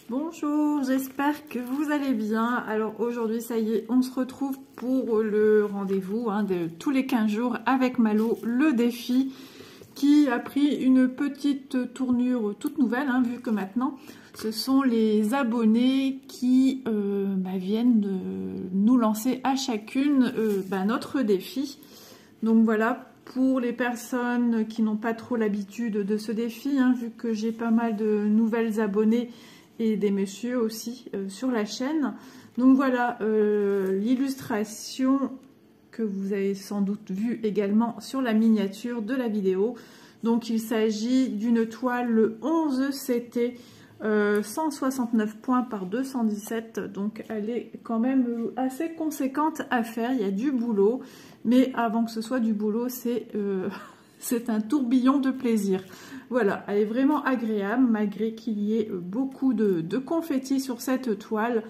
Bonjour, j'espère que vous allez bien. Alors aujourd'hui, ça y est, on se retrouve pour le rendez-vous de tous les 15 jours avec Malo, le défi qui a pris une petite tournure toute nouvelle, vu que maintenant, ce sont les abonnés qui viennent de nous lancer à chacune notre défi. Donc voilà, pour les personnes qui n'ont pas trop l'habitude de ce défi, vu que j'ai pas mal de nouvelles abonnées et des messieurs aussi sur la chaîne. Donc voilà l'illustration que vous avez sans doute vue également sur la miniature de la vidéo. Donc il s'agit d'une toile 11 CT 169 points par 217, donc elle est quand même assez conséquente à faire. Il y a du boulot, mais avant que ce soit du boulot, c'est un tourbillon de plaisir. Voilà, elle est vraiment agréable malgré qu'il y ait beaucoup de confettis sur cette toile.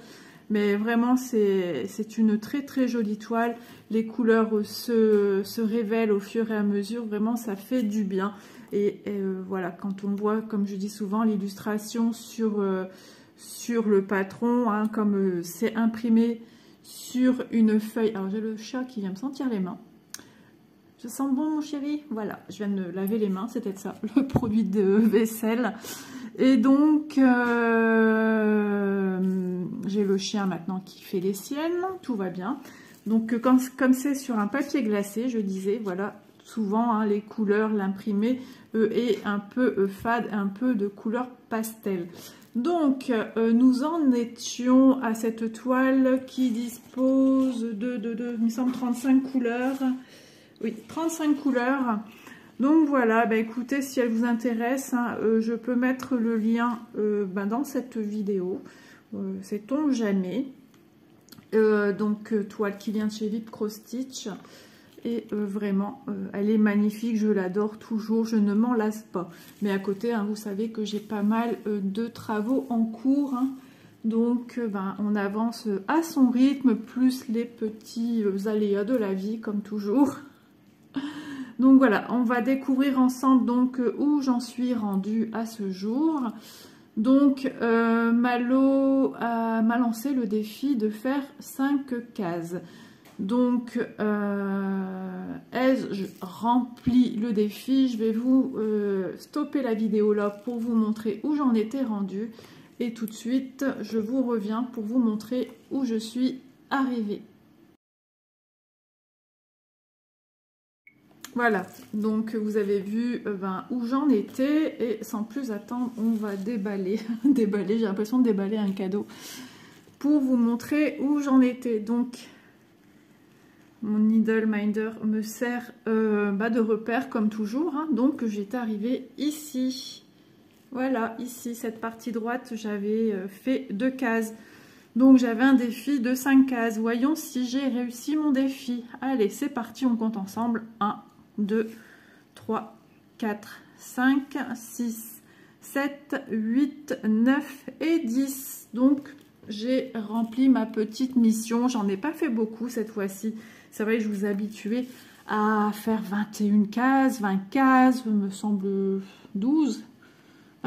Mais vraiment, c'est une très très jolie toile. Les couleurs se révèlent au fur et à mesure. Vraiment, ça fait du bien. Et voilà, quand on voit, comme je dis souvent, l'illustration sur le patron, comme c'est imprimé sur une feuille. Alors, j'ai le chat qui vient me sentir les mains. Je sens bon, mon chéri. Voilà, je viens de me laver les mains, c'était ça, le produit de vaisselle. Et donc, j'ai le chien maintenant qui fait les siennes, tout va bien. Donc, comme c'est sur un papier glacé, je disais, voilà, souvent, les couleurs, l'imprimé est un peu fade, un peu de couleur pastel. Donc, nous en étions à cette toile qui dispose de il me semble, 35 couleurs. Oui, 35 couleurs. Donc voilà, écoutez, si elle vous intéresse, je peux mettre le lien dans cette vidéo. Sait-on jamais. Donc toile qui vient de chez Vip Cross Stitch. Et vraiment, elle est magnifique, je l'adore toujours, je ne m'en lasse pas. Mais à côté, vous savez que j'ai pas mal de travaux en cours. Donc on avance à son rythme, plus les petits aléas de la vie, comme toujours. Donc voilà, on va découvrir ensemble donc où j'en suis rendue à ce jour. Donc Malo m'a lancé le défi de faire 5 cases. Donc ai-je rempli le défi? Je vais vous stopper la vidéo là pour vous montrer où j'en étais rendue. Et tout de suite, je vous reviens pour vous montrer où je suis arrivée. Voilà, donc vous avez vu où j'en étais et sans plus attendre, on va déballer, j'ai l'impression de déballer un cadeau pour vous montrer où j'en étais. Donc, mon Needle Minder me sert de repère comme toujours, donc j'étais arrivée ici. Voilà, ici, cette partie droite, j'avais fait 2 cases. Donc j'avais un défi de 5 cases. Voyons si j'ai réussi mon défi. Allez, c'est parti, on compte ensemble. 1, 2, 3, 4, 5, 6, 7, 8, 9 et 10. Donc, j'ai rempli ma petite mission. J'en ai pas fait beaucoup cette fois-ci. C'est vrai que je vous ai habitué à faire 21 cases, 20 cases, me semble 12.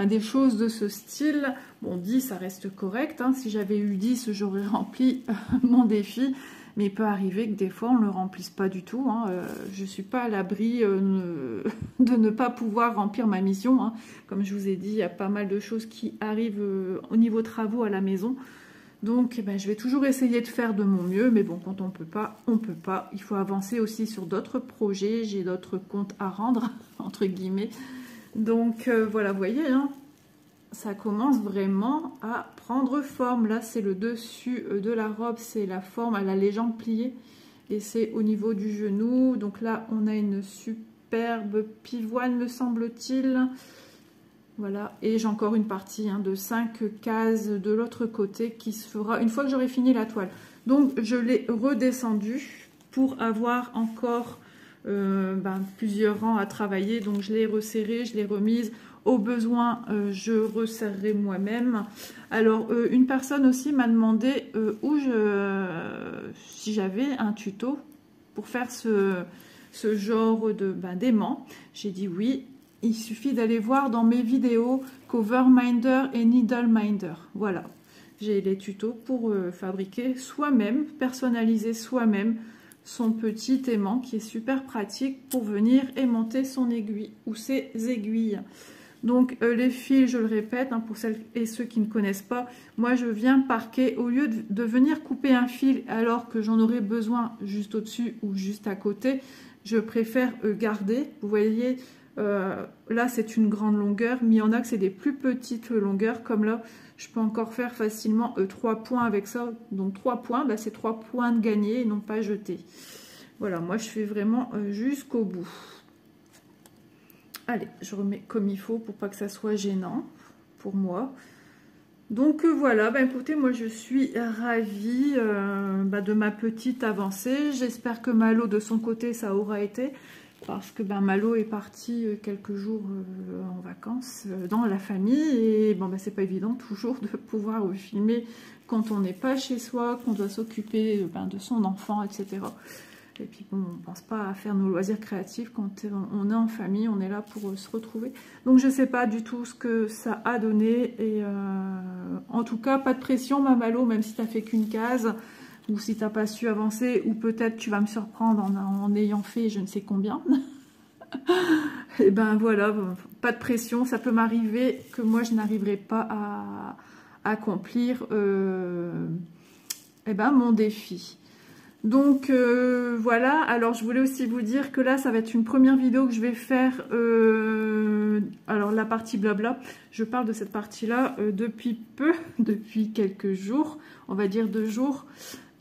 Des choses de ce style. Bon, 10, ça reste correct. Si j'avais eu 10, j'aurais rempli mon défi. Mais il peut arriver que des fois, on ne le remplisse pas du tout. Je ne suis pas à l'abri de ne pas pouvoir remplir ma mission. Comme je vous ai dit, il y a pas mal de choses qui arrivent au niveau travaux à la maison. Donc, je vais toujours essayer de faire de mon mieux. Mais bon, quand on ne peut pas, on ne peut pas. Il faut avancer aussi sur d'autres projets. J'ai d'autres comptes à rendre, entre guillemets. Donc, voilà, vous voyez, ça commence vraiment à prendre forme. Là, c'est le dessus de la robe, c'est la forme, elle a les jambes pliées et c'est au niveau du genou. Donc là, on a une superbe pivoine, me semble-t-il. Voilà, et j'ai encore une partie de 5 cases de l'autre côté qui se fera une fois que j'aurai fini la toile. Donc, je l'ai redescendue pour avoir encore plusieurs rangs à travailler. Donc, je l'ai resserrée, je l'ai remise. Au besoin, je resserrerai moi-même. Alors, une personne aussi m'a demandé si j'avais un tuto pour faire ce genre de d'aimant. J'ai dit oui. il suffit d'aller voir dans mes vidéos Cover Minder et Needle Minder. Voilà, j'ai les tutos pour fabriquer soi-même, personnaliser soi-même son petit aimant qui est super pratique pour venir aimanter son aiguille ou ses aiguilles. Donc les fils, je le répète, hein, pour celles et ceux qui ne connaissent pas, moi je viens parquer, au lieu de venir couper un fil alors que j'en aurais besoin juste au-dessus ou juste à côté, je préfère garder. Vous voyez, là c'est une grande longueur, mais il y en a que c'est des plus petites longueurs, comme là je peux encore faire facilement 3 points avec ça. Donc 3 points, bah, c'est 3 points de gagné et non pas jetés. Voilà, moi je fais vraiment jusqu'au bout. Allez, je remets comme il faut pour pas que ça soit gênant pour moi. Donc voilà, bah écoutez, moi je suis ravie de ma petite avancée. J'espère que Malo de son côté ça aura été, parce que Malo est parti quelques jours en vacances dans la famille et bon c'est pas évident toujours de pouvoir filmer quand on n'est pas chez soi, qu'on doit s'occuper de son enfant, etc. Et puis bon, on ne pense pas à faire nos loisirs créatifs quand on est en famille, on est là pour se retrouver. Donc je ne sais pas du tout ce que ça a donné. Et en tout cas, pas de pression, ma Malo, même si tu n'as fait qu'une case, ou si tu n'as pas su avancer, ou peut-être tu vas me surprendre en ayant fait je ne sais combien. Et ben voilà, pas de pression, ça peut m'arriver que moi je n'arriverai pas à accomplir mon défi. Donc voilà, alors je voulais aussi vous dire que là ça va être une première vidéo que je vais faire, alors la partie blabla, je parle de cette partie là depuis quelques jours, on va dire 2 jours,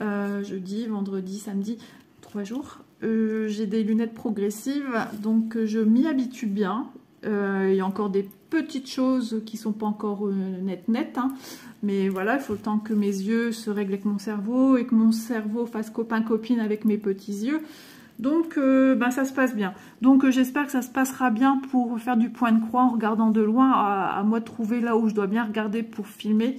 jeudi, vendredi, samedi, 3 jours. J'ai des lunettes progressives, donc je m'y habitue bien. Il y a encore des petites choses qui sont pas encore nettes, hein. Mais voilà, il faut le temps que mes yeux se règlent avec mon cerveau et que mon cerveau fasse copain-copine avec mes petits yeux. Donc ça se passe bien. Donc j'espère que ça se passera bien pour faire du point de croix en regardant de loin, à moi de trouver là où je dois bien regarder pour filmer.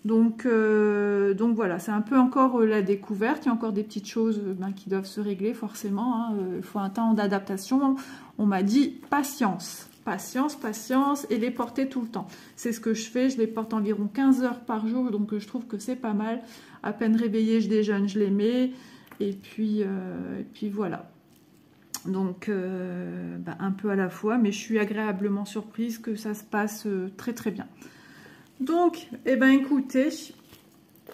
Donc voilà, c'est un peu encore la découverte. Il y a encore des petites choses qui doivent se régler forcément, hein. Il faut un temps d'adaptation. On m'a dit patience. Patience, patience, et les porter tout le temps. C'est ce que je fais, je les porte environ 15 heures par jour, donc je trouve que c'est pas mal. À peine réveillée, je déjeune, je les mets, et puis voilà. Donc un peu à la fois, mais je suis agréablement surprise que ça se passe très très bien. Donc, écoutez,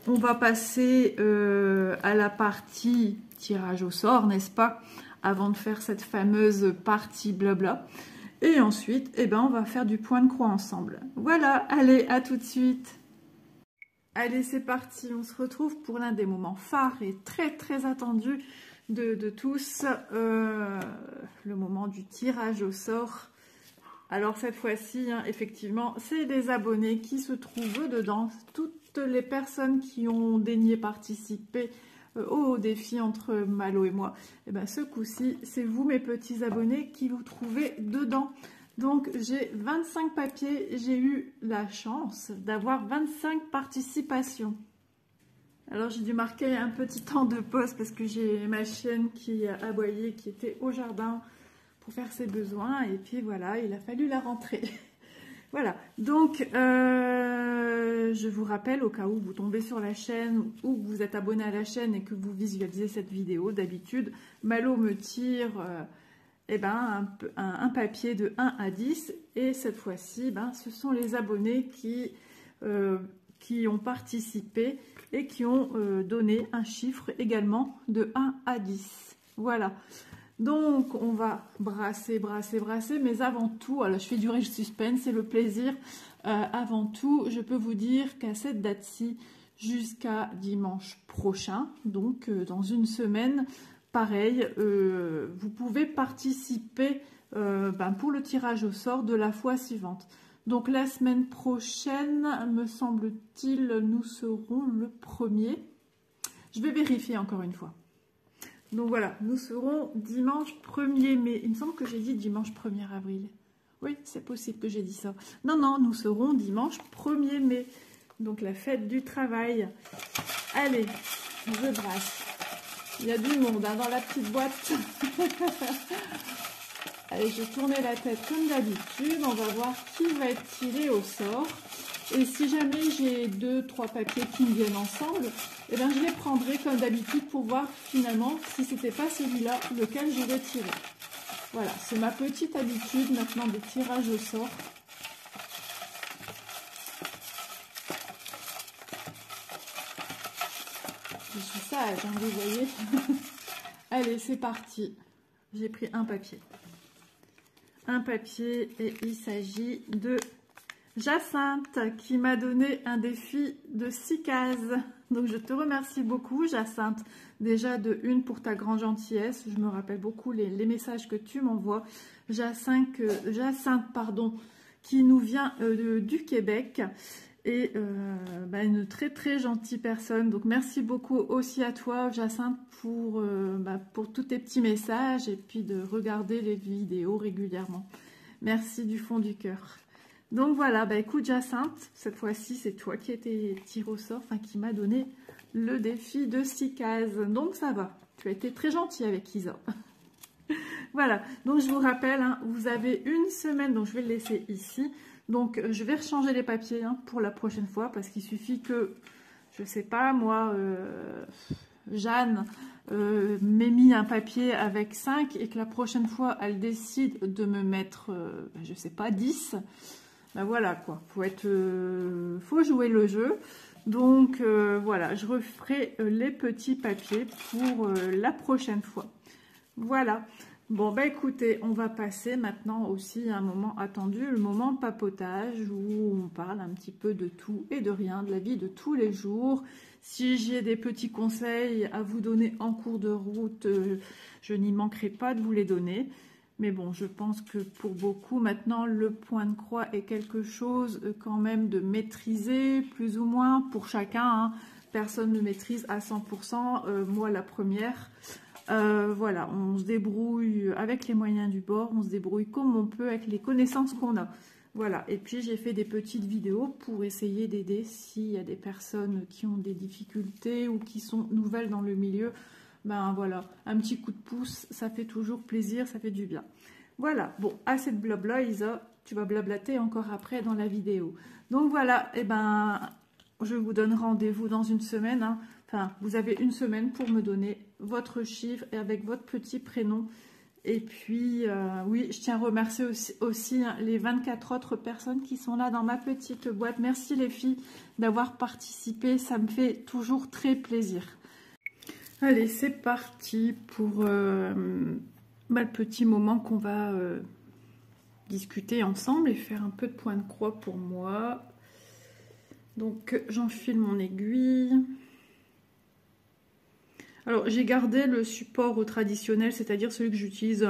on va passer à la partie tirage au sort, n'est-ce pas? Avant de faire cette fameuse partie blabla. Et ensuite, on va faire du point de croix ensemble. Voilà, allez, à tout de suite. Allez, c'est parti, on se retrouve pour l'un des moments phares et très très attendus de tous, le moment du tirage au sort. Alors cette fois-ci, hein, effectivement, c'est les abonnés qui se trouvent dedans, toutes les personnes qui ont daigné participer au défi entre Malo et moi. Et ce coup-ci, c'est vous mes petits abonnés qui vous trouvez dedans. Donc j'ai 25 papiers, j'ai eu la chance d'avoir 25 participations. Alors j'ai dû marquer un petit temps de pause parce que j'ai ma chienne qui a aboyé, qui était au jardin pour faire ses besoins, et puis voilà, il a fallu la rentrer. Voilà, donc je vous rappelle, au cas où vous tombez sur la chaîne ou que vous êtes abonné à la chaîne et que vous visualisez cette vidéo, d'habitude, Malo me tire un papier de 1 à 10, et cette fois-ci, ce sont les abonnés qui ont participé et qui ont donné un chiffre également de 1 à 10. Voilà. Donc, on va brasser, mais avant tout, alors je fais durer le suspense, c'est le plaisir. Avant tout, je peux vous dire qu'à cette date-ci, jusqu'à dimanche prochain, donc dans une semaine, pareil, vous pouvez participer pour le tirage au sort de la fois suivante. Donc, la semaine prochaine, me semble-t-il, nous serons le 1er. Je vais vérifier encore une fois. Donc voilà, nous serons dimanche 1er mai. Il me semble que j'ai dit dimanche 1er avril. Oui, c'est possible que j'ai dit ça. Non, non, nous serons dimanche 1er mai. Donc la fête du travail. Allez, je brasse. Il y a du monde dans la petite boîte. Allez, je vais tourner la tête comme d'habitude. On va voir qui va être tiré au sort. Et si jamais j'ai 2-3 papiers qui me viennent ensemble, eh bien, je les prendrai comme d'habitude pour voir finalement si c'était pas celui-là lequel je vais tirer. Voilà, c'est ma petite habitude maintenant des tirages au sort. Je suis sage, hein, vous voyez. Allez, c'est parti. J'ai pris un papier. Un papier et il s'agit de Jacinthe qui m'a donné un défi de 6 cases. Donc je te remercie beaucoup Jacinthe. Déjà de une pour ta grande gentillesse. Je me rappelle beaucoup les messages que tu m'envoies. Jacinthe, pardon, qui nous vient du Québec. Et une très très gentille personne. Donc merci beaucoup aussi à toi Jacinthe pour tous tes petits messages et puis de regarder les vidéos régulièrement. Merci du fond du cœur. Donc voilà, écoute Jacinthe, cette fois-ci c'est toi qui étais tiré au sort, qui m'a donné le défi de 6 cases. Donc ça va, tu as été très gentil avec Isa. Voilà, donc je vous rappelle, hein, vous avez une semaine, donc je vais le laisser ici. Donc je vais rechanger les papiers pour la prochaine fois parce qu'il suffit que, je sais pas moi, Jeanne m'ait mis un papier avec 5 et que la prochaine fois elle décide de me mettre, je sais pas, 10. Voilà quoi, faut jouer le jeu. Donc voilà, je referai les petits papiers pour la prochaine fois. Voilà. Bon, écoutez, on va passer maintenant aussi à un moment attendu, le moment papotage, où on parle un petit peu de tout et de rien, de la vie de tous les jours. Si j'ai des petits conseils à vous donner en cours de route, je n'y manquerai pas de vous les donner. Mais bon, je pense que pour beaucoup, maintenant, le point de croix est quelque chose quand même de maîtrisé, plus ou moins, pour chacun. Hein. Personne ne maîtrise à 100%, moi la première. Voilà, on se débrouille avec les moyens du bord, on se débrouille comme on peut avec les connaissances qu'on a. Voilà, et puis j'ai fait des petites vidéos pour essayer d'aider s'il y a des personnes qui ont des difficultés ou qui sont nouvelles dans le milieu. Voilà, un petit coup de pouce, ça fait toujours plaisir, ça fait du bien. Voilà, bon, assez de blabla, Isa, tu vas blablater encore après dans la vidéo. Donc voilà, je vous donne rendez-vous dans une semaine. Hein. Enfin, vous avez une semaine pour me donner votre chiffre et avec votre petit prénom. Et puis, oui, je tiens à remercier aussi les 24 autres personnes qui sont là dans ma petite boîte. Merci les filles d'avoir participé, ça me fait toujours très plaisir. Allez, c'est parti pour le petit moment qu'on va discuter ensemble et faire un peu de point de croix pour moi. Donc, j'enfile mon aiguille. Alors, j'ai gardé le support traditionnel, c'est-à-dire celui que j'utilise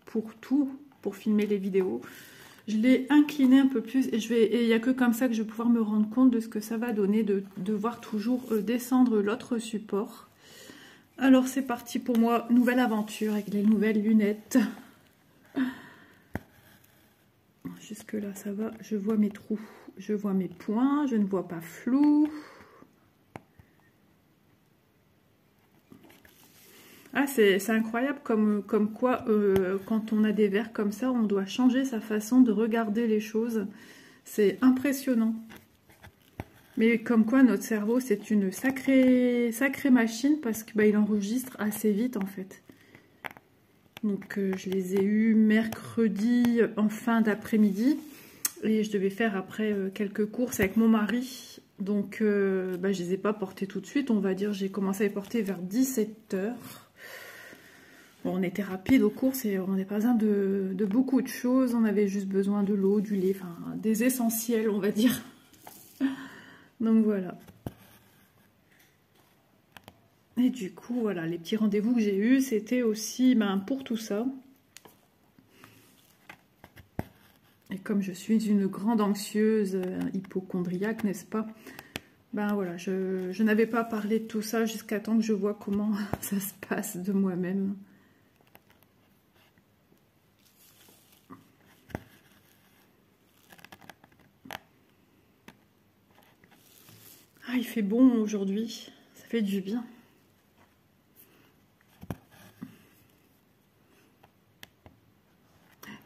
pour tout, pour filmer les vidéos. Je l'ai incliné un peu plus et il n'y a que comme ça que je vais pouvoir me rendre compte de ce que ça va donner de devoir toujours descendre l'autre support. Alors, c'est parti pour moi, nouvelle aventure avec les nouvelles lunettes. Jusque là, ça va, je vois mes trous, je vois mes points, je ne vois pas flou. Ah, c'est incroyable comme quoi, quand on a des verres comme ça, on doit changer sa façon de regarder les choses. C'est impressionnant. Mais comme quoi, notre cerveau, c'est une sacrée machine parce qu'il enregistre assez vite, en fait. Donc, je les ai eus mercredi en fin d'après-midi. Et je devais faire après quelques courses avec mon mari. Donc, je ne les ai pas portés tout de suite. On va dire, j'ai commencé à les porter vers 17 h. Bon, on était rapide aux courses et on n'avait pas besoin de beaucoup de choses. On avait juste besoin de l'eau, du lait, enfin des essentiels, on va dire. Donc voilà. Et du coup, voilà, les petits rendez-vous que j'ai eus, c'était aussi pour tout ça. Et comme je suis une grande anxieuse, hypochondriaque, n'est-ce pas? Voilà, je n'avais pas parlé de tout ça jusqu'à temps que je vois comment ça se passe de moi-même. Ah, il fait bon aujourd'hui, ça fait du bien.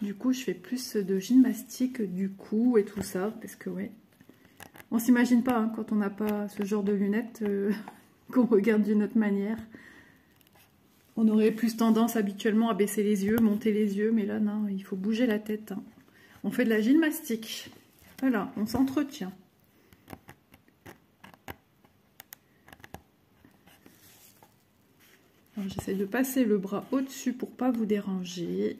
Du coup, je fais plus de gymnastique du cou et tout ça, parce que ouais, on s'imagine pas hein, quand on n'a pas ce genre de lunettes qu'on regarde d'une autre manière. On aurait plus tendance habituellement à baisser les yeux, monter les yeux, mais là non, il faut bouger la tête. Hein. On fait de la gymnastique. Voilà, on s'entretient. J'essaie de passer le bras au-dessus pour pas vous déranger.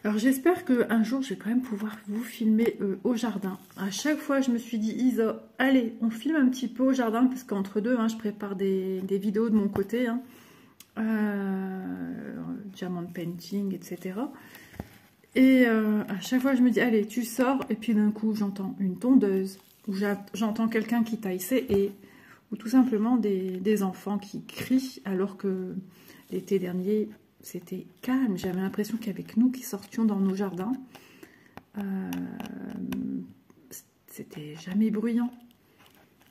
Alors j'espère qu'un jour je vais quand même pouvoir vous filmer au jardin. À chaque fois je me suis dit Isa, allez on filme un petit peu au jardin parce qu'entre deux hein, je prépare des vidéos de mon côté. Hein. Diamond painting etc. Et à chaque fois je me dis allez tu sors et puis d'un coup j'entends une tondeuse ou j'entends quelqu'un qui taille ses haies ou tout simplement des enfants qui crient alors que l'été dernier... C'était calme, j'avais l'impression qu'avec nous qui sortions dans nos jardins, c'était jamais bruyant.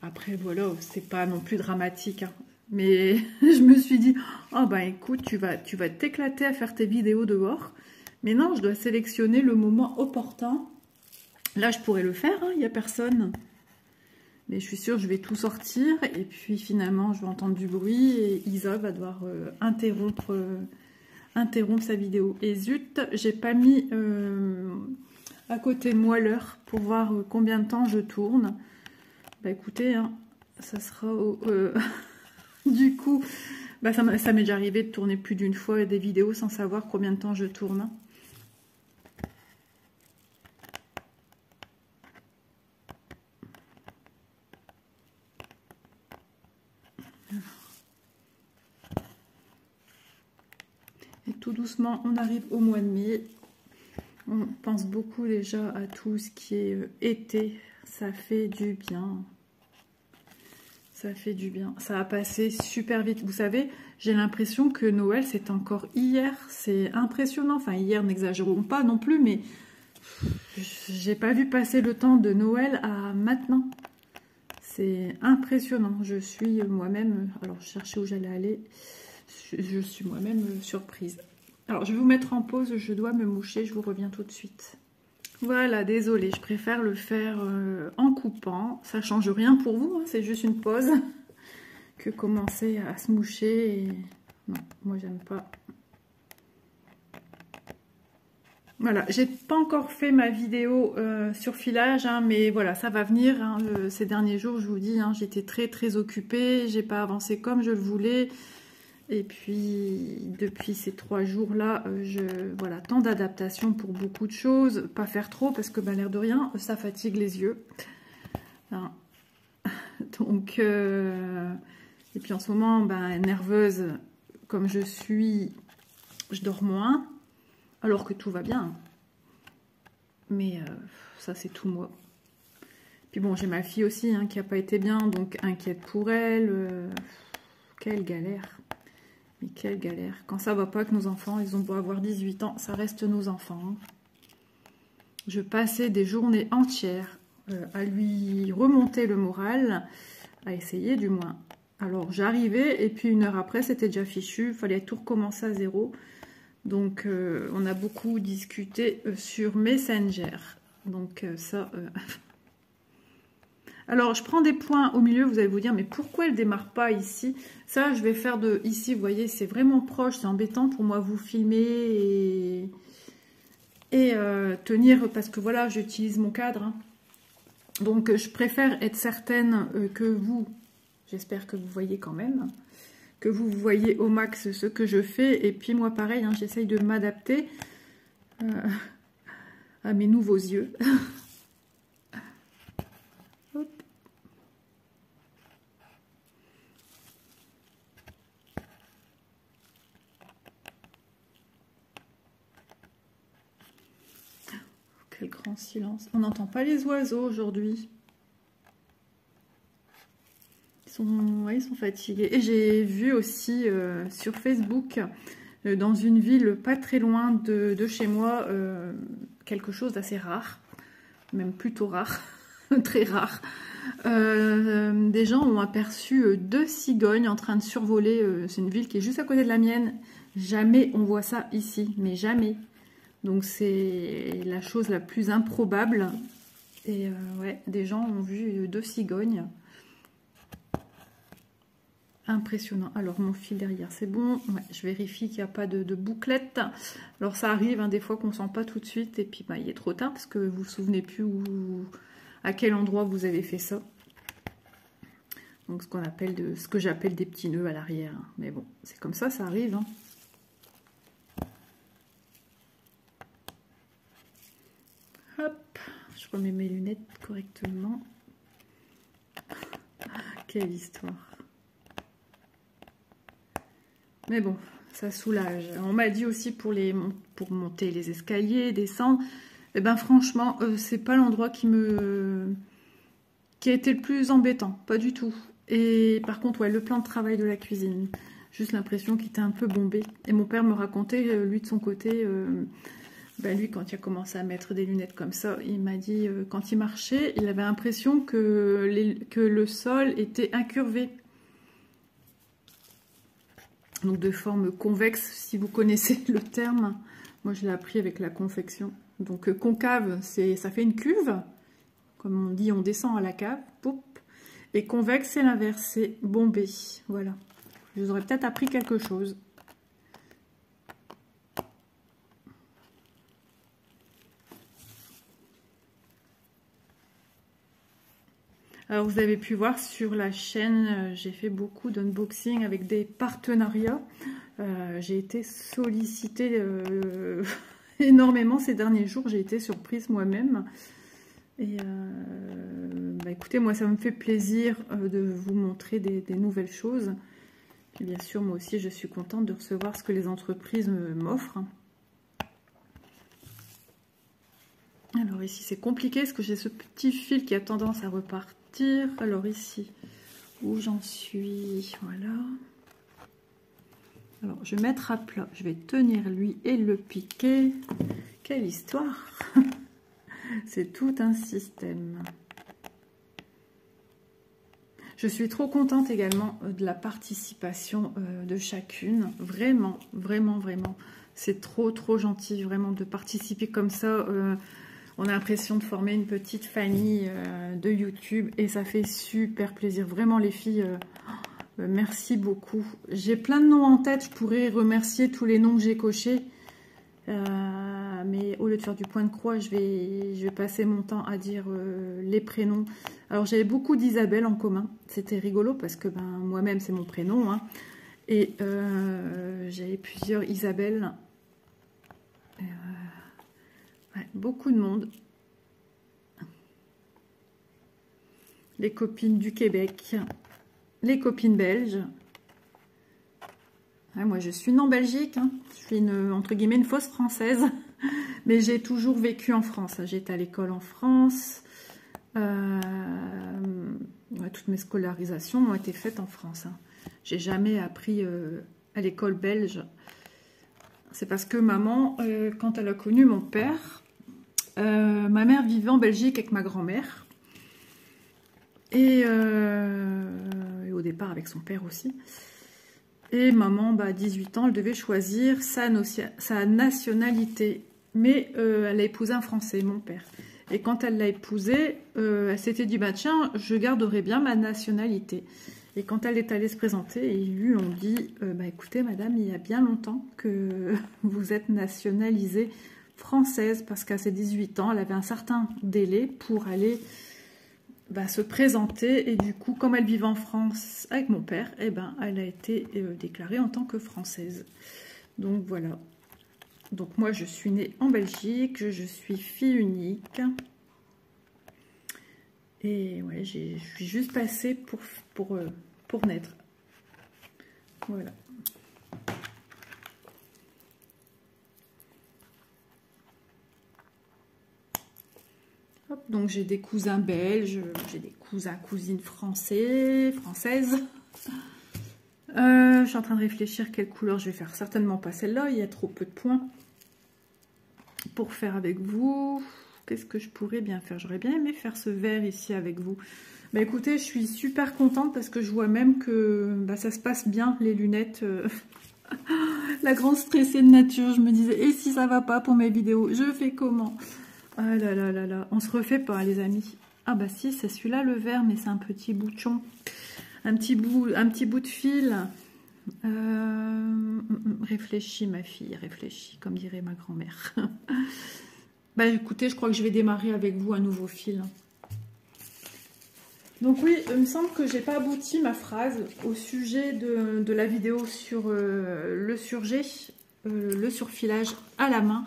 Après voilà, c'est pas non plus dramatique, hein. Mais je me suis dit, oh bah écoute, tu vas t'éclater à faire tes vidéos dehors. Mais non, je dois sélectionner le moment opportun. Là, je pourrais le faire, il n'y a personne. Mais je suis sûre, je vais tout sortir. Et puis finalement, je vais entendre du bruit et Isa va devoir interrompre sa vidéo. Et zut, j'ai pas mis à côté de moi l'heure pour voir combien de temps je tourne. Bah écoutez, hein, ça sera du coup, bah, ça m'est déjà arrivé de tourner plus d'une fois des vidéos sans savoir combien de temps je tourne. Et tout doucement, on arrive au mois de mai. On pense beaucoup déjà à tout ce qui est été. Ça fait du bien. Ça fait du bien. Ça a passé super vite. Vous savez, j'ai l'impression que Noël, c'est encore hier. C'est impressionnant. Enfin, hier, n'exagérons pas non plus, mais j'ai pas vu passer le temps de Noël à maintenant. C'est impressionnant. Je suis moi-même... Alors, je cherchais où j'allais aller. Je suis moi-même surprise. Alors, je vais vous mettre en pause. Je dois me moucher. Je vous reviens tout de suite. Voilà, désolée, je préfère le faire en coupant. Ça change rien pour vous, hein, c'est juste une pause. Que commencer à se moucher. Et... Non, moi j'aime pas. Voilà, j'ai pas encore fait ma vidéo sur filage, hein, mais voilà, ça va venir. Hein, ces derniers jours, je vous dis, hein, j'étais très occupée. J'ai pas avancé comme je le voulais. Et puis, depuis ces 3 jours-là, voilà, temps d'adaptation pour beaucoup de choses. Pas faire trop, parce que, bah, l'air de rien, ça fatigue les yeux. Hein. Donc, et puis en ce moment, bah, nerveuse comme je suis, je dors moins, alors que tout va bien. Mais ça, c'est tout moi. Puis bon, j'ai ma fille aussi, hein, qui n'a pas été bien, donc inquiète pour elle. Quelle galère. Mais quelle galère. Quand ça va pas avec nos enfants, ils ont beau avoir 18 ans, ça reste nos enfants. Je passais des journées entières à lui remonter le moral, à essayer du moins. Alors j'arrivais et puis 1 heure après, c'était déjà fichu, il fallait tout recommencer à zéro. Donc on a beaucoup discuté sur Messenger. Donc ça... Alors, je prends des points au milieu, vous allez vous dire, mais pourquoi elle ne démarre pas ici? Ça, je vais faire de ici, vous voyez, c'est vraiment proche, c'est embêtant pour moi vous filmer et tenir, parce que voilà, j'utilise mon cadre. Hein. Donc, je préfère être certaine que vous, j'espère que vous voyez quand même, que vous voyez au max ce que je fais. Et puis moi, pareil, hein, j'essaye de m'adapter à mes nouveaux yeux. Quel grand silence. On n'entend pas les oiseaux aujourd'hui. Ils sont fatigués. Et j'ai vu aussi sur Facebook, dans une ville pas très loin de chez moi, quelque chose d'assez rare. Même plutôt rare. Très rare. Des gens ont aperçu 2 cigognes en train de survoler. C'est une ville qui est juste à côté de la mienne. Jamais on voit ça ici, mais jamais. Donc c'est la chose la plus improbable. Et ouais, des gens ont vu 2 cigognes. Impressionnant. Alors mon fil derrière, c'est bon. Ouais, je vérifie qu'il n'y a pas de bouclette. Alors ça arrive, hein, des fois qu'on ne sent pas tout de suite. Et puis bah, il est trop tard parce que vous ne vous souvenez plus à quel endroit vous avez fait ça. Donc ce que j'appelle des petits nœuds à l'arrière. Mais bon, c'est comme ça arrive. Hein. Hop, je remets mes lunettes correctement. Quelle histoire. Mais bon, ça soulage. On m'a dit aussi pour monter les escaliers, descendre. Et ben franchement, c'est pas l'endroit qui a été le plus embêtant, pas du tout. Et par contre, ouais, le plan de travail de la cuisine, juste l'impression qu'il était un peu bombé. Et mon père me racontait, lui de son côté, ben lui quand il a commencé à mettre des lunettes comme ça, il m'a dit quand il marchait, il avait l'impression que le sol était incurvé. Donc de forme convexe, si vous connaissez le terme. Moi je l'ai appris avec la confection. Donc concave, ça fait une cuve. Comme on dit, on descend à la cave. Poup. Et convexe, c'est l'inverse, c'est bombé. Voilà. Je vous aurais peut-être appris quelque chose. Alors vous avez pu voir sur la chaîne, j'ai fait beaucoup d'unboxing avec des partenariats. J'ai été sollicitée énormément ces derniers jours. J'ai été surprise moi-même. Et bah écoutez, moi ça me fait plaisir de vous montrer des nouvelles choses. Et bien sûr, moi aussi je suis contente de recevoir ce que les entreprises m'offrent. Alors ici c'est compliqué parce que j'ai ce petit fil qui a tendance à repartir. Alors ici, où j'en suis, voilà. Alors je vais mettre à plat, je vais tenir lui et le piquer. Quelle histoire! C'est tout un système. Je suis trop contente également de la participation de chacune. Vraiment, vraiment, vraiment. C'est trop, trop gentil vraiment de participer comme ça. On a l'impression de former une petite famille de YouTube et ça fait super plaisir. Vraiment les filles, merci beaucoup. J'ai plein de noms en tête, je pourrais remercier tous les noms que j'ai cochés. Mais au lieu de faire du point de croix, je vais passer mon temps à dire les prénoms. Alors j'avais beaucoup d'Isabelle en commun. C'était rigolo parce que ben, moi-même c'est mon prénom. Hein. Et j'avais plusieurs Isabelle. Ouais, beaucoup de monde. Les copines du Québec, les copines belges. Ouais, moi je suis née en Belgique, hein. Je suis entre guillemets une fausse française, mais j'ai toujours vécu en France. J'étais à l'école en France. Ouais, toutes mes scolarisations ont été faites en France. Hein. J'ai jamais appris à l'école belge. C'est parce que maman, quand elle a connu mon père, ma mère vivait en Belgique avec ma grand-mère. Et au départ avec son père aussi. Et maman, bah, à 18 ans, elle devait choisir sa nationalité. Mais elle a épousé un Français, mon père. Et quand elle l'a épousé, elle s'était dit, bah tiens, je garderai bien ma nationalité. Et quand elle est allée se présenter, ils lui ont dit, bah écoutez madame, il y a bien longtemps que vous êtes nationalisée française. Parce qu'à ses 18 ans, elle avait un certain délai pour aller... bah, se présenter et du coup comme elle vivait en France avec mon père, eh ben, elle a été déclarée en tant que française. Donc voilà, donc moi je suis née en Belgique, je suis fille unique et ouais, je suis juste passée pour naître. Voilà. Hop, donc j'ai des cousins belges, j'ai des cousins, cousines françaises. Je suis en train de réfléchir quelle couleur je vais faire. Certainement pas celle-là, il y a trop peu de points pour faire avec vous. Qu'est-ce que je pourrais bien faire? J'aurais bien aimé faire ce vert ici avec vous. Bah écoutez, je suis super contente parce que je vois même que bah, ça se passe bien, les lunettes La grande stressée de nature, je me disais, et si ça va pas pour mes vidéos, je fais comment? Ah là là là là, on se refait pas les amis. Ah bah si, c'est celui-là le vert, mais c'est un petit bouchon. Un petit bout de fil. Réfléchis ma fille, réfléchis, comme dirait ma grand-mère. Bah écoutez, je crois que je vais démarrer avec vous un nouveau fil. Donc oui, il me semble que j'ai pas abouti ma phrase au sujet de la vidéo sur le surjet, le surfilage à la main.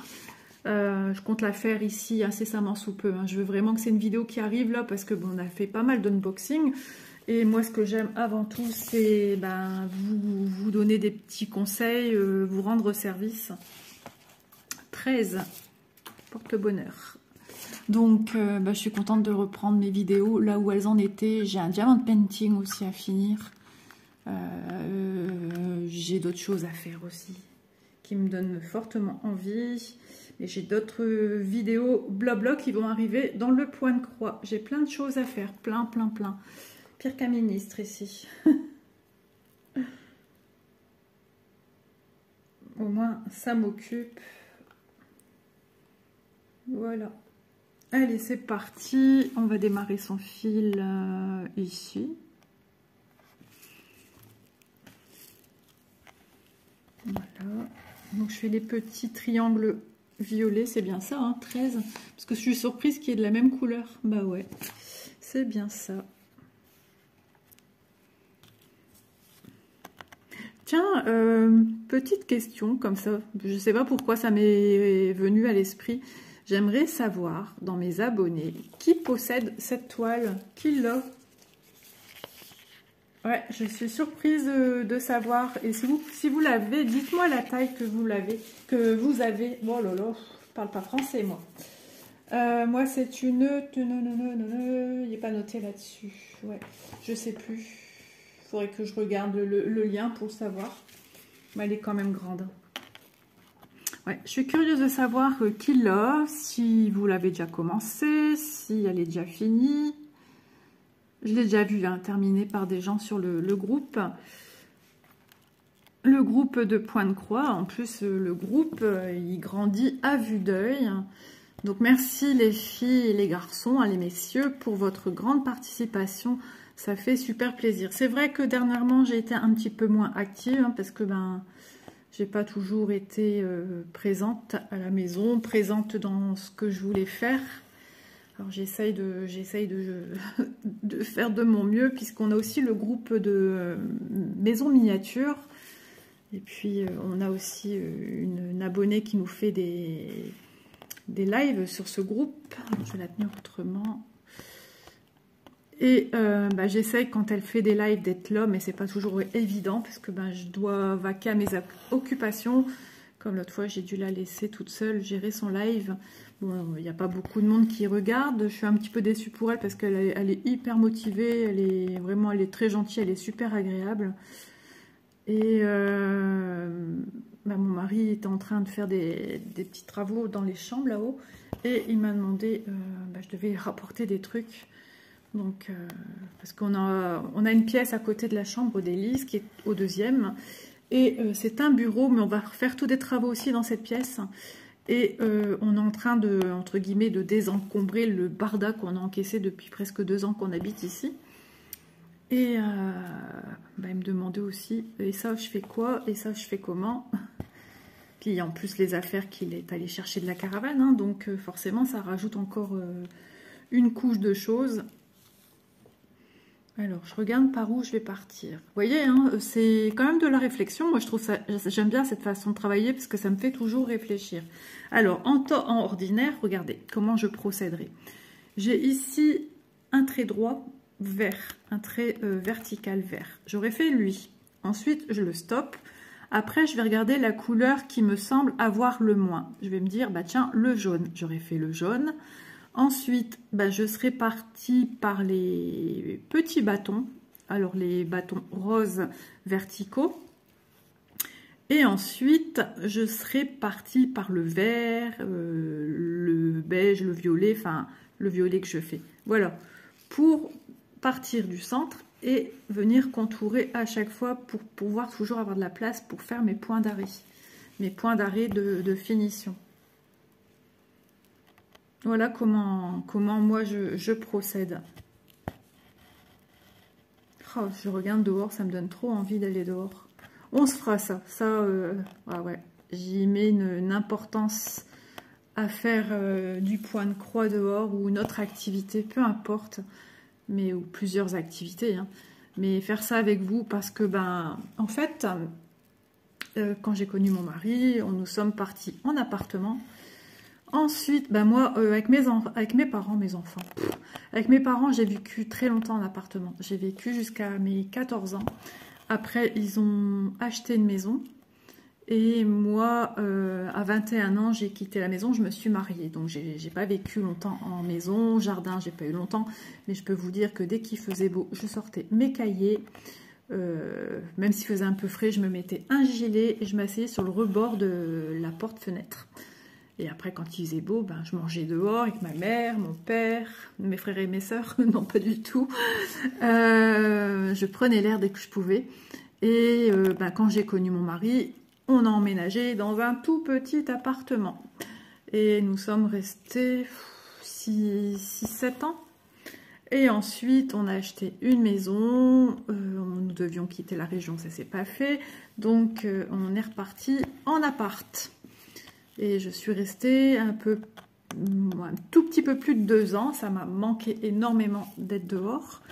Je compte la faire ici incessamment sous peu. Hein. Je veux vraiment que c'est une vidéo qui arrive là parce que bon, on a fait pas mal d'unboxing. Et moi, ce que j'aime avant tout, c'est vous donner des petits conseils, vous rendre service. 13, porte-bonheur. Donc, je suis contente de reprendre mes vidéos là où elles en étaient. J'ai un diamant painting aussi à finir. J'ai d'autres choses à faire aussi qui me donnent fortement envie. Et j'ai d'autres vidéos blabla qui vont arriver dans le point de croix. J'ai plein de choses à faire, plein. Pire qu'un ministre ici. Au moins, ça m'occupe. Voilà. Allez, c'est parti. On va démarrer son fil ici. Voilà. Donc, je fais les petits triangles violets. C'est bien ça, hein, 13. Parce que je suis surprise qu'il y ait de la même couleur. Bah ouais, c'est bien ça. Tiens, petite question comme ça. Je ne sais pas pourquoi ça m'est venu à l'esprit. J'aimerais savoir, dans mes abonnés, qui possède cette toile? Qui l'a? Ouais, je suis surprise de savoir. Et si vous l'avez, dites-moi la taille que vous avez. Oh là là, je parle pas français, moi. Moi, c'est une... Il n'est pas noté là-dessus. Ouais, je sais plus. Il faudrait que je regarde le lien pour savoir. Mais elle est quand même grande. Ouais, je suis curieuse de savoir qui l'a, si vous l'avez déjà commencé, si elle est déjà finie. Je l'ai déjà vu terminé par des gens sur le groupe. Le groupe de Point de Croix. En plus, le groupe, il grandit à vue d'œil. Donc, merci les filles et les garçons, les messieurs, pour votre grande participation. Ça fait super plaisir. C'est vrai que dernièrement, j'ai été un petit peu moins active parce que j'ai pas toujours été présente à la maison, présente dans ce que je voulais faire. Alors j'essaye de faire de mon mieux puisqu'on a aussi le groupe de maison miniature. Et puis on a aussi une abonnée qui nous fait des lives sur ce groupe. Je vais la tenir autrement. Et j'essaye quand elle fait des lives d'être là, mais c'est pas toujours évident parce que je dois vaquer à mes occupations. Comme l'autre fois, j'ai dû la laisser toute seule gérer son live. Bon, il n'y a pas beaucoup de monde qui regarde. Je suis un petit peu déçue pour elle parce qu'elle est hyper motivée. Elle est très gentille, elle est super agréable. Et mon mari était en train de faire des petits travaux dans les chambres là-haut. Et il m'a demandé, je devais rapporter des trucs. Donc, parce qu'on a une pièce à côté de la chambre d'Élise qui est au deuxième. Et c'est un bureau, mais on va faire tous des travaux aussi dans cette pièce. Et on est en train de, entre guillemets, de désencombrer le barda qu'on a encaissé depuis presque 2 ans qu'on habite ici. Et il me demandait aussi, et ça je fais quoi? Et ça je fais comment? Puis en plus les affaires qu'il est allé chercher de la caravane, hein, donc forcément ça rajoute encore une couche de choses. Alors, je regarde par où je vais partir. Vous voyez, hein, c'est quand même de la réflexion. Moi, je trouve ça, j'aime bien cette façon de travailler parce que ça me fait toujours réfléchir. Alors, en ordinaire, regardez comment je procéderai. J'ai ici un trait droit vert, un trait vertical vert. J'aurais fait lui. Ensuite, je le stoppe. Après, je vais regarder la couleur qui me semble avoir le moins. Je vais me dire, tiens, le jaune. J'aurais fait le jaune. Ensuite, je serai partie par les petits bâtons, alors les bâtons roses verticaux. Et ensuite, je serai partie par le vert, le beige, le violet, enfin le violet que je fais. Voilà, pour partir du centre et venir contourer à chaque fois pour pouvoir toujours avoir de la place pour faire mes points d'arrêt. Mes points d'arrêt de finition. Voilà comment moi je procède. Oh, je regarde dehors, ça me donne trop envie d'aller dehors. On se fera ça. Ah ouais, j'y mets une importance à faire du point de croix dehors ou une autre activité, peu importe, mais ou plusieurs activités. Hein. Mais faire ça avec vous parce que, en fait, quand j'ai connu mon mari, nous sommes partis en appartement. Ensuite, moi, avec mes parents, avec mes parents, j'ai vécu très longtemps en appartement. J'ai vécu jusqu'à mes 14 ans. Après, ils ont acheté une maison. Et moi, à 21 ans, j'ai quitté la maison, je me suis mariée. Donc, j'ai pas vécu longtemps en maison, jardin, j'ai pas eu longtemps. Mais je peux vous dire que dès qu'il faisait beau, je sortais mes cahiers. Même s'il faisait un peu frais, je me mettais un gilet et je m'asseyais sur le rebord de la porte-fenêtre. Et après, quand il faisait beau, je mangeais dehors avec ma mère, mon père, mes frères et mes sœurs. Non, pas du tout. Je prenais l'air dès que je pouvais. Et quand j'ai connu mon mari, on a emménagé dans un tout petit appartement. Et nous sommes restés 6-7 ans. Et ensuite, on a acheté une maison. Nous devions quitter la région, ça ne s'est pas fait. Donc, on est reparti en appart. Et je suis restée un tout petit peu plus de 2 ans. Ça m'a manqué énormément d'être dehors.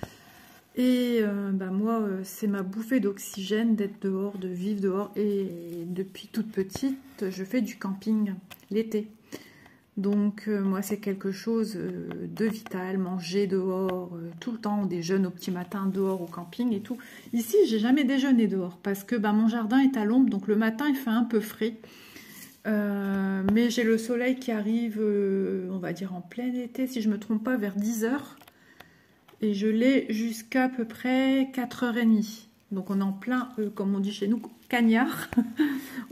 Et moi, c'est ma bouffée d'oxygène d'être dehors, de vivre dehors. Et depuis toute petite, je fais du camping l'été. Donc, moi, c'est quelque chose de vital. Manger dehors tout le temps, des jeûnes au petit matin dehors au camping et tout. Ici, j'ai jamais déjeuné dehors parce que mon jardin est à l'ombre. Donc, le matin, il fait un peu frais. Mais j'ai le soleil qui arrive, on va dire en plein été, si je ne me trompe pas, vers 10 h. Et je l'ai jusqu'à peu près 4h30. Donc on est en plein, comme on dit chez nous, cagnard.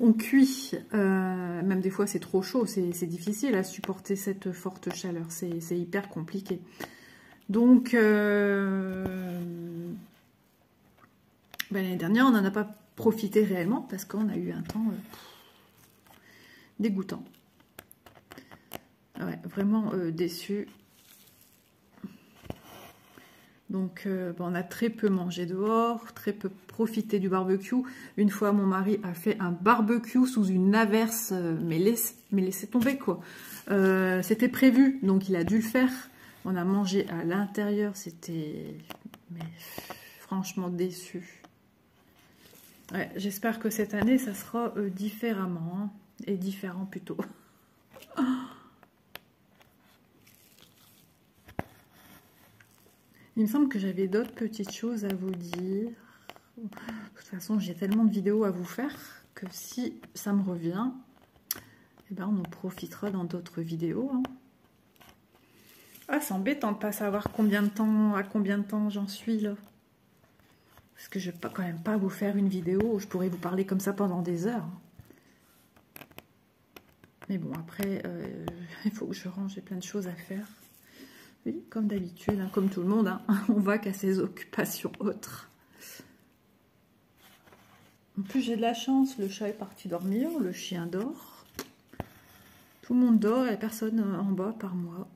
On cuit. Même des fois c'est trop chaud, c'est difficile à supporter cette forte chaleur. C'est hyper compliqué. Donc l'année dernière, on n'en a pas profité réellement parce qu'on a eu un temps dégoûtant. Ouais, vraiment déçu. Donc, on a très peu mangé dehors, très peu profité du barbecue. Une fois, mon mari a fait un barbecue sous une averse, mais laissez tomber, quoi. C'était prévu, donc il a dû le faire. On a mangé à l'intérieur, c'était franchement déçu. Ouais, j'espère que cette année, ça sera différemment, hein, et différent plutôt. Il me semble que j'avais d'autres petites choses à vous dire. De toute façon, j'ai tellement de vidéos à vous faire que si ça me revient, on en profitera dans d'autres vidéos. Hein. Ah, c'est embêtant de ne pas savoir à combien de temps j'en suis là. Parce que je ne vais quand même pas vous faire une vidéo où je pourrais vous parler comme ça pendant des heures. Mais bon, après, il faut que je range, j'ai plein de choses à faire. Oui, comme d'habitude, hein, comme tout le monde, hein, on va qu'à ses occupations autres. En plus, j'ai de la chance, le chat est parti dormir, le chien dort. Tout le monde dort et personne en bas par moi.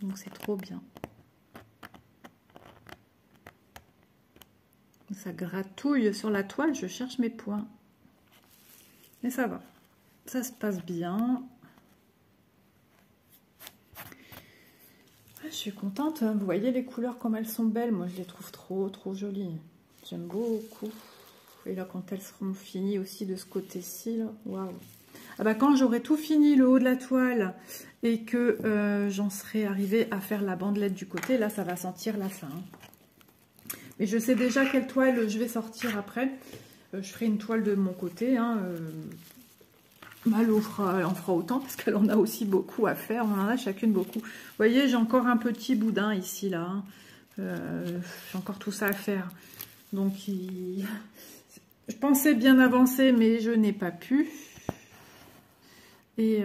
Donc c'est trop bien. Ça gratouille sur la toile, je cherche mes points. Mais ça va, ça se passe bien. Je suis contente, vous voyez les couleurs comme elles sont belles, moi je les trouve trop jolies. J'aime beaucoup. Et là quand elles seront finies aussi de ce côté-ci, waouh. Ah quand j'aurai tout fini le haut de la toile et que j'en serai arrivée à faire la bandelette du côté, là ça va sentir la fin. Mais je sais déjà quelle toile je vais sortir après. Je ferai une toile de mon côté, hein, Mal en fera autant parce qu'elle en a aussi beaucoup à faire. On en a chacune beaucoup. Vous voyez, j'ai encore un petit boudin ici, là. Hein. J'ai encore tout ça à faire. Donc, je pensais bien avancer, mais je n'ai pas pu. Et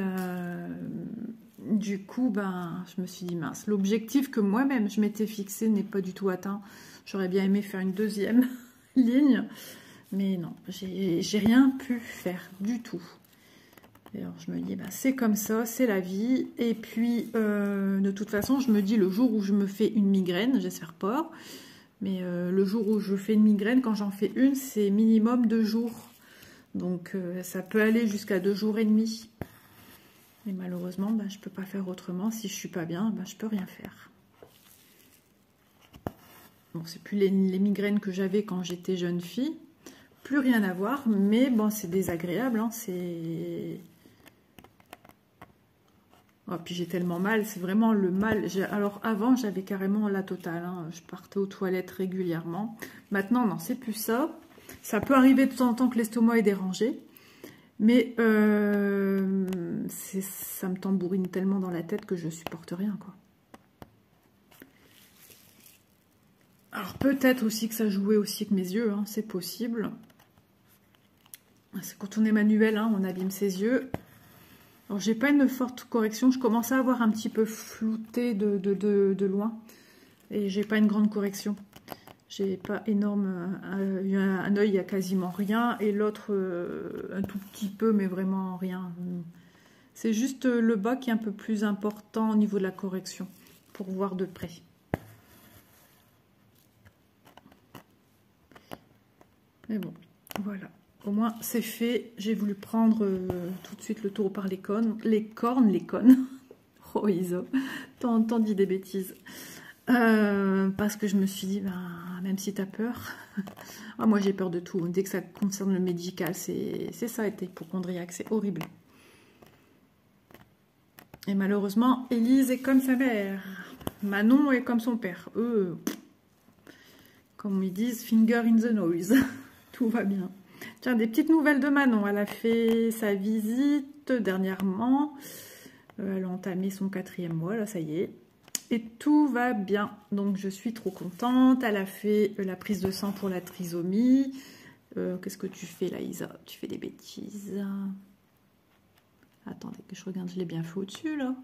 du coup, ben, je me suis dit, mince, l'objectif que moi-même je m'étais fixé n'est pas du tout atteint. J'aurais bien aimé faire une deuxième ligne, mais non, j'ai rien pu faire du tout. Et alors je me dis, ben, c'est comme ça, c'est la vie. Et puis, de toute façon, je me dis, le jour où je me fais une migraine, j'espère pas, mais le jour où je fais une migraine, quand j'en fais une, c'est minimum 2 jours. Donc, ça peut aller jusqu'à 2 jours et demi. Et malheureusement, ben, je ne peux pas faire autrement. Si je ne suis pas bien, ben, je ne peux rien faire. Bon, c'est plus les migraines que j'avais quand j'étais jeune fille. Plus rien à voir, mais bon, c'est désagréable. Hein, c'est... Oh, puis j'ai tellement mal, c'est vraiment le mal. Alors avant, j'avais carrément la totale. Hein, je partais aux toilettes régulièrement. Maintenant, non, c'est plus ça. Ça peut arriver de temps en temps que l'estomac est dérangé. Mais ça me tambourine tellement dans la tête que je supporte rien, quoi. Alors peut-être aussi que ça jouait aussi avec mes yeux, hein, c'est possible. C'est quand on est manuel, hein, on abîme ses yeux. Alors j'ai pas une forte correction, je commence à avoir un petit peu flouté de loin. Et j'ai pas une grande correction. J'ai pas énorme, un œil il y a quasiment rien et l'autre un tout petit peu mais vraiment rien. C'est juste le bas qui est un peu plus important au niveau de la correction pour voir de près. Mais bon, voilà. Au moins c'est fait. J'ai voulu prendre tout de suite le taureau par les cornes. Les connes. Oh Isa, t'as dit des bêtises. Parce que je me suis dit, ben, même si tu as peur, ah, moi j'ai peur de tout, dès que ça concerne le médical, c'est ça être hypocondriaque, c'est horrible. Et malheureusement, Élise est comme sa mère, Manon est comme son père, eux, comme ils disent, finger in the nose, tout va bien. Tiens, des petites nouvelles de Manon, elle a fait sa visite dernièrement, elle a entamé son 4e mois, là ça y est. Et tout va bien, donc je suis trop contente. Elle a fait la prise de sang pour la trisomie. Qu'est-ce que tu fais là, Isa? Tu fais des bêtises. Attendez que je regarde, je l'ai bien fait au-dessus là.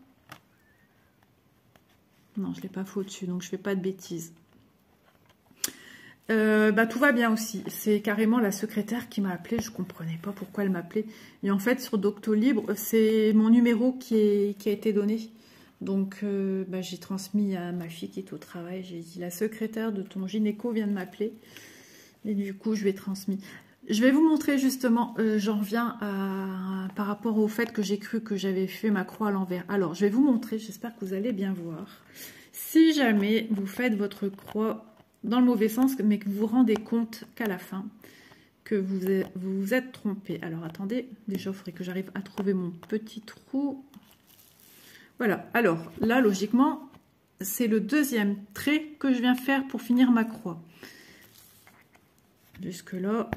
Non, je ne l'ai pas fait au-dessus, donc je fais pas de bêtises. Bah, tout va bien aussi. C'est carrément la secrétaire qui m'a appelée. Je ne comprenais pas pourquoi elle m'appelait. Et en fait, sur Doctolib, c'est mon numéro qui a été donné. Donc, bah, j'ai transmis à ma fille qui est au travail. J'ai dit, la secrétaire de ton gynéco vient de m'appeler. Et du coup, je lui ai transmis. Je vais vous montrer justement, j'en reviens par rapport au fait que j'ai cru que j'avais fait ma croix à l'envers. Alors, je vais vous montrer, j'espère que vous allez bien voir. Si jamais vous faites votre croix dans le mauvais sens, mais que vous vous rendez compte qu'à la fin, que vous vous êtes trompé. Alors, attendez, déjà, il faudrait que j'arrive à trouver mon petit trou. Voilà, alors là, logiquement, c'est le 2e trait que je viens faire pour finir ma croix. Jusque-là.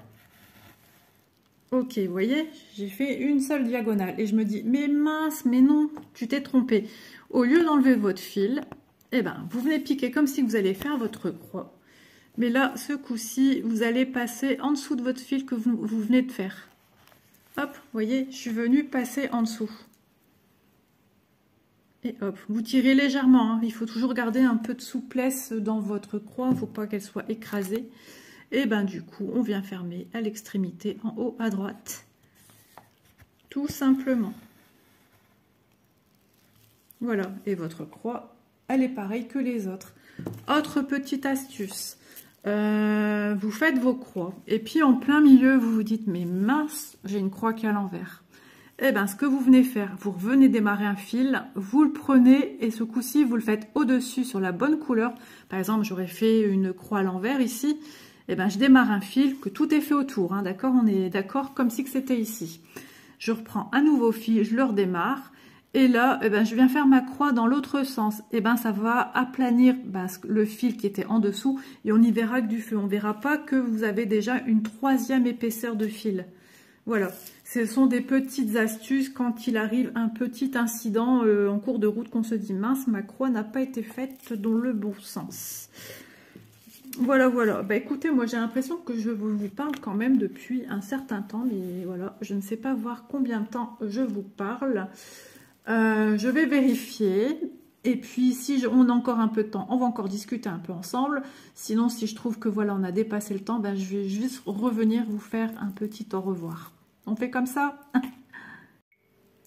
Ok, vous voyez, j'ai fait une seule diagonale. Et je me dis, mais mince, mais non, tu t'es trompé. Au lieu d'enlever votre fil, eh ben, vous venez piquer comme si vous allez faire votre croix. Mais là, ce coup-ci, vous allez passer en dessous de votre fil que vous venez de faire. Hop, vous voyez, je suis venue passer en dessous. Et hop, vous tirez légèrement, hein. Il faut toujours garder un peu de souplesse dans votre croix, il ne faut pas qu'elle soit écrasée. Et ben du coup, on vient fermer à l'extrémité en haut à droite. Tout simplement. Voilà, et votre croix, elle est pareille que les autres. Autre petite astuce, vous faites vos croix, et puis en plein milieu, vous vous dites, mais mince, j'ai une croix qui est à l'envers. Eh bien, ce que vous venez faire, vous revenez démarrer un fil, vous le prenez et ce coup-ci, vous le faites au-dessus sur la bonne couleur. Par exemple, j'aurais fait une croix à l'envers ici. Eh bien, je démarre un fil, que tout est fait autour, hein, d'accord? On est d'accord comme si c'était ici. Je reprends un nouveau fil, je le redémarre. Et là, eh bien, je viens faire ma croix dans l'autre sens. Eh bien, ça va aplanir le fil qui était en dessous et on n'y verra que du feu. On ne verra pas que vous avez déjà une 3e épaisseur de fil. Voilà, ce sont des petites astuces quand il arrive un petit incident en cours de route qu'on se dit mince, ma croix n'a pas été faite dans le bon sens. Voilà, voilà. Bah écoutez, moi j'ai l'impression que je vous parle quand même depuis un certain temps, mais voilà, je ne sais pas voir combien de temps je vous parle. Je vais vérifier. Et puis, si on a encore un peu de temps, on va encore discuter un peu ensemble. Sinon, si je trouve que voilà, on a dépassé le temps, ben, je vais juste revenir vous faire un petit au revoir. On fait comme ça?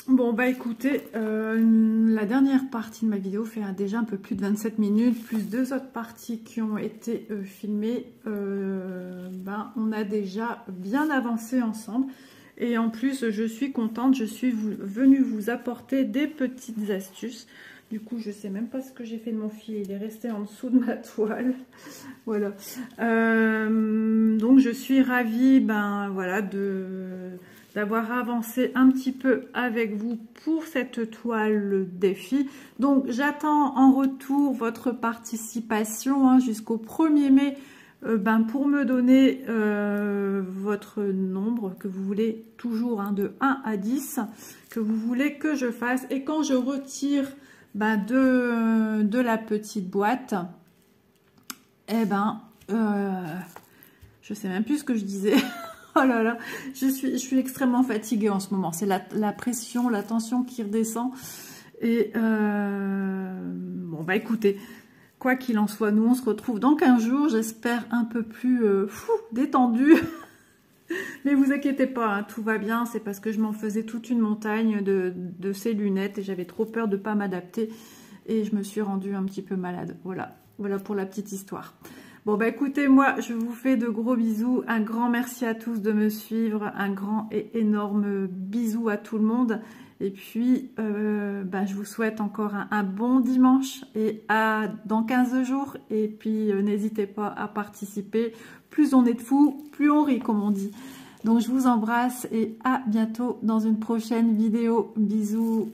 Bon, bah écoutez, la dernière partie de ma vidéo fait déjà un peu plus de 27 minutes, plus 2 autres parties qui ont été filmées. Ben, on a déjà bien avancé ensemble. Et en plus, je suis contente, je suis venue vous apporter des petites astuces. Du coup, je sais même pas ce que j'ai fait de mon fil, il est resté en dessous de ma toile. Voilà. Donc, je suis ravie ben, voilà, d'avoir avancé un petit peu avec vous pour cette toile défi. Donc, j'attends en retour votre participation hein, jusqu'au 1er mai ben, pour me donner votre nombre que vous voulez toujours hein, de 1 à 10 que vous voulez que je fasse. Et quand je retire ben, de la petite boîte, eh ben, je sais même plus ce que je disais. Oh là là, je suis extrêmement fatiguée en ce moment. C'est la pression, la tension qui redescend. Et bon, bah écoutez, quoi qu'il en soit, nous on se retrouve dans 15 jours. J'espère un peu plus détendu. Mais vous inquiétez pas, hein, tout va bien. C'est parce que je m'en faisais toute une montagne de ces lunettes et j'avais trop peur de ne pas m'adapter. Et je me suis rendue un petit peu malade. Voilà, voilà pour la petite histoire. Bon, bah écoutez, moi, je vous fais de gros bisous. Un grand merci à tous de me suivre. Un grand et énorme bisou à tout le monde. Et puis, bah, je vous souhaite encore un bon dimanche et dans 15 jours. Et puis, n'hésitez pas à participer. Plus on est de fous, plus on rit, comme on dit. Donc, je vous embrasse et à bientôt dans une prochaine vidéo. Bisous.